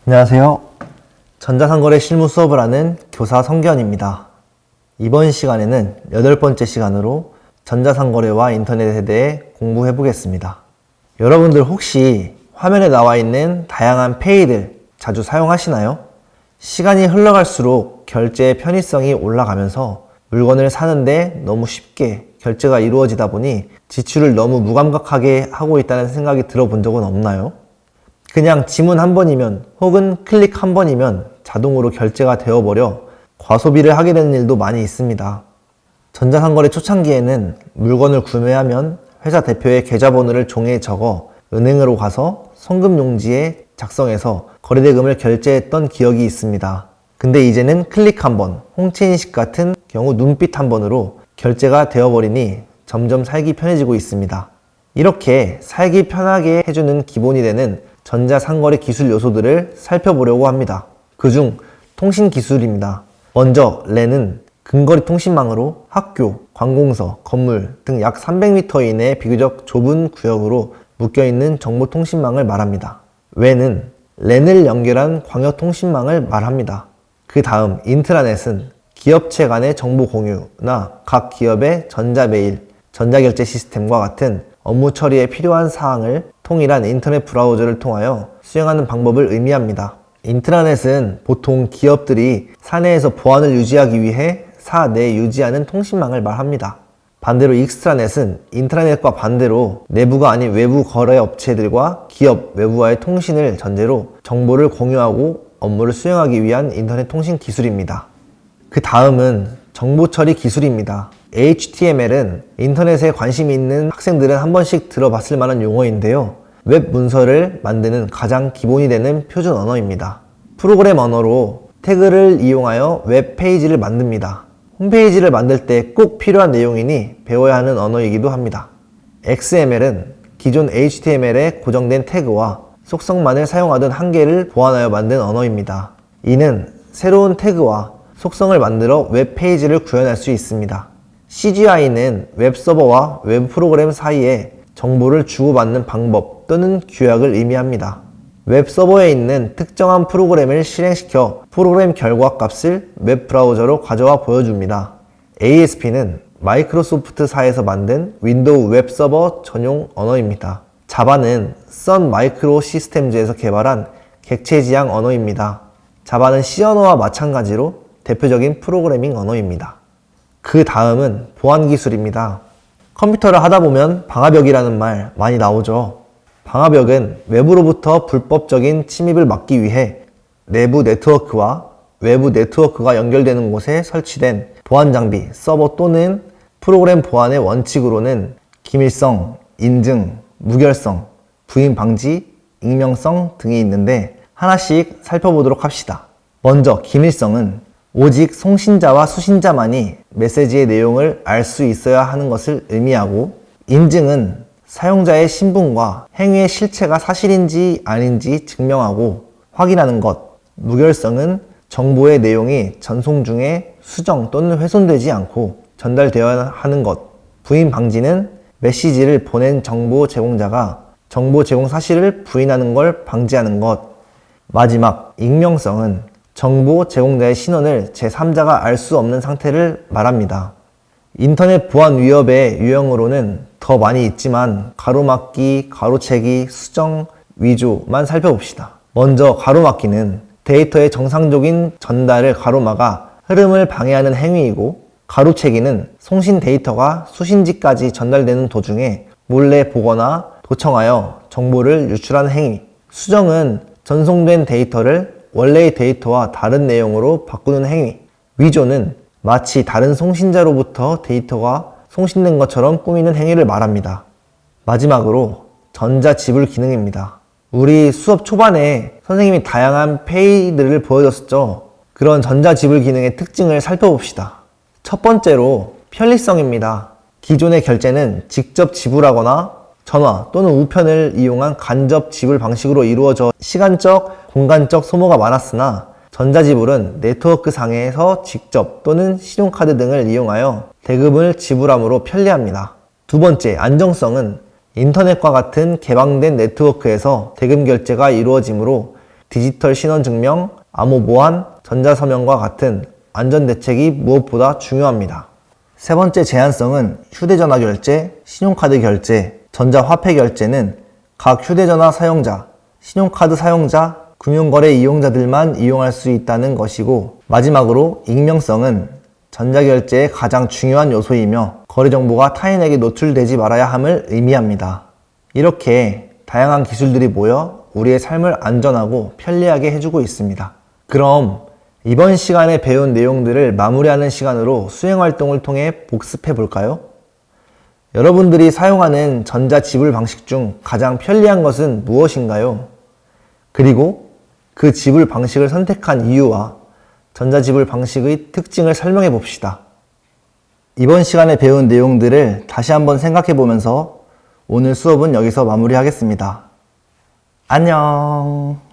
안녕하세요. 전자상거래 실무 수업을 하는 교사 성기현입니다. 이번 시간에는 8번째 시간으로 전자상거래와 인터넷에 대해 공부해 보겠습니다. 여러분들 혹시 화면에 나와 있는 다양한 페이들 자주 사용하시나요? 시간이 흘러갈수록 결제의 편의성이 올라가면서 물건을 사는데 너무 쉽게 결제가 이루어지다 보니 지출을 너무 무감각하게 하고 있다는 생각이 들어본 적은 없나요? 그냥 지문 한 번이면 혹은 클릭 한 번이면 자동으로 결제가 되어버려 과소비를 하게 되는 일도 많이 있습니다. 전자상거래 초창기에는 물건을 구매하면 회사 대표의 계좌번호를 종이에 적어 은행으로 가서 송금용지에 작성해서 거래대금을 결제했던 기억이 있습니다. 근데 이제는 클릭 한 번, 홍채인식 같은 경우 눈빛 한 번으로 결제가 되어버리니 점점 살기 편해지고 있습니다. 이렇게 살기 편하게 해주는 기본이 되는 전자상거래 기술 요소들을 살펴보려고 합니다. 그중 통신기술입니다. 먼저 랜은 근거리 통신망으로 학교, 관공서, 건물 등 약 300m 이내의 비교적 좁은 구역으로 묶여있는 정보통신망을 말합니다. 웨는 랜을 연결한 광역통신망을 말합니다. 그 다음 인트라넷은 기업체 간의 정보 공유나 각 기업의 전자메일, 전자결제 시스템과 같은 업무 처리에 필요한 사항을 통일한 인터넷 브라우저를 통하여 수행하는 방법을 의미합니다. 인트라넷은 보통 기업들이 사내에서 보안을 유지하기 위해 사내에 유지하는 통신망을 말합니다. 반대로 익스트라넷은 인트라넷과 반대로 내부가 아닌 외부 거래 업체들과 기업 외부와의 통신을 전제로 정보를 공유하고 업무를 수행하기 위한 인터넷 통신 기술입니다. 그 다음은 정보 처리 기술입니다. HTML은 인터넷에 관심이 있는 학생들은 한 번씩 들어봤을 만한 용어인데요. 웹 문서를 만드는 가장 기본이 되는 표준 언어입니다. 프로그램 언어로 태그를 이용하여 웹 페이지를 만듭니다. 홈페이지를 만들 때 꼭 필요한 내용이니 배워야 하는 언어이기도 합니다. XML은 기존 HTML의 고정된 태그와 속성만을 사용하던 한계를 보완하여 만든 언어입니다. 이는 새로운 태그와 속성을 만들어 웹 페이지를 구현할 수 있습니다. CGI는 웹서버와 웹 프로그램 사이에 정보를 주고받는 방법 또는 규약을 의미합니다. 웹서버에 있는 특정한 프로그램을 실행시켜 프로그램 결과 값을 웹 브라우저로 가져와 보여줍니다. ASP는 마이크로소프트사에서 만든 윈도우 웹서버 전용 언어입니다. 자바는 선 마이크로 시스템즈에서 개발한 객체 지향 언어입니다. 자바는 C 언어와 마찬가지로 대표적인 프로그래밍 언어입니다. 그 다음은 보안 기술입니다. 컴퓨터를 하다 보면 방화벽이라는 말 많이 나오죠. 방화벽은 외부로부터 불법적인 침입을 막기 위해 내부 네트워크와 외부 네트워크가 연결되는 곳에 설치된 보안 장비, 서버 또는 프로그램 보안의 원칙으로는 기밀성, 인증, 무결성, 부인 방지, 익명성 등이 있는데 하나씩 살펴보도록 합시다. 먼저 기밀성은 오직 송신자와 수신자만이 메시지의 내용을 알 수 있어야 하는 것을 의미하고, 인증은 사용자의 신분과 행위의 실체가 사실인지 아닌지 증명하고 확인하는 것, 무결성은 정보의 내용이 전송 중에 수정 또는 훼손되지 않고 전달되어야 하는 것, 부인 방지는 메시지를 보낸 정보 제공자가 정보 제공 사실을 부인하는 걸 방지하는 것, 마지막 익명성은 정보 제공자의 신원을 제3자가 알 수 없는 상태를 말합니다. 인터넷 보안 위협의 유형으로는 더 많이 있지만 가로막기, 가로채기, 수정, 위조만 살펴봅시다. 먼저 가로막기는 데이터의 정상적인 전달을 가로막아 흐름을 방해하는 행위이고, 가로채기는 송신 데이터가 수신지까지 전달되는 도중에 몰래 보거나 도청하여 정보를 유출하는 행위, 수정은 전송된 데이터를 원래의 데이터와 다른 내용으로 바꾸는 행위, 위조는 마치 다른 송신자로부터 데이터가 송신된 것처럼 꾸미는 행위를 말합니다. 마지막으로 전자지불 기능입니다. 우리 수업 초반에 선생님이 다양한 페이들을 보여줬었죠. 그런 전자지불 기능의 특징을 살펴봅시다. 첫 번째로 편리성입니다. 기존의 결제는 직접 지불하거나 전화 또는 우편을 이용한 간접 지불 방식으로 이루어져 시간적, 공간적 소모가 많았으나 전자지불은 네트워크 상에서 직접 또는 신용카드 등을 이용하여 대금을 지불함으로 편리합니다. 두 번째, 안정성은 인터넷과 같은 개방된 네트워크에서 대금 결제가 이루어지므로 디지털 신원증명, 암호 보안, 전자서명과 같은 안전대책이 무엇보다 중요합니다. 세 번째 제한성은 휴대전화 결제, 신용카드 결제, 전자화폐 결제는 각 휴대전화 사용자, 신용카드 사용자, 금융거래 이용자들만 이용할 수 있다는 것이고, 마지막으로 익명성은 전자결제의 가장 중요한 요소이며 거래정보가 타인에게 노출되지 말아야 함을 의미합니다. 이렇게 다양한 기술들이 모여 우리의 삶을 안전하고 편리하게 해주고 있습니다. 그럼 이번 시간에 배운 내용들을 마무리하는 시간으로 수행활동을 통해 복습해 볼까요? 여러분들이 사용하는 전자지불 방식 중 가장 편리한 것은 무엇인가요? 그리고 그 지불 방식을 선택한 이유와 전자지불 방식의 특징을 설명해 봅시다. 이번 시간에 배운 내용들을 다시 한번 생각해 보면서 오늘 수업은 여기서 마무리하겠습니다. 안녕.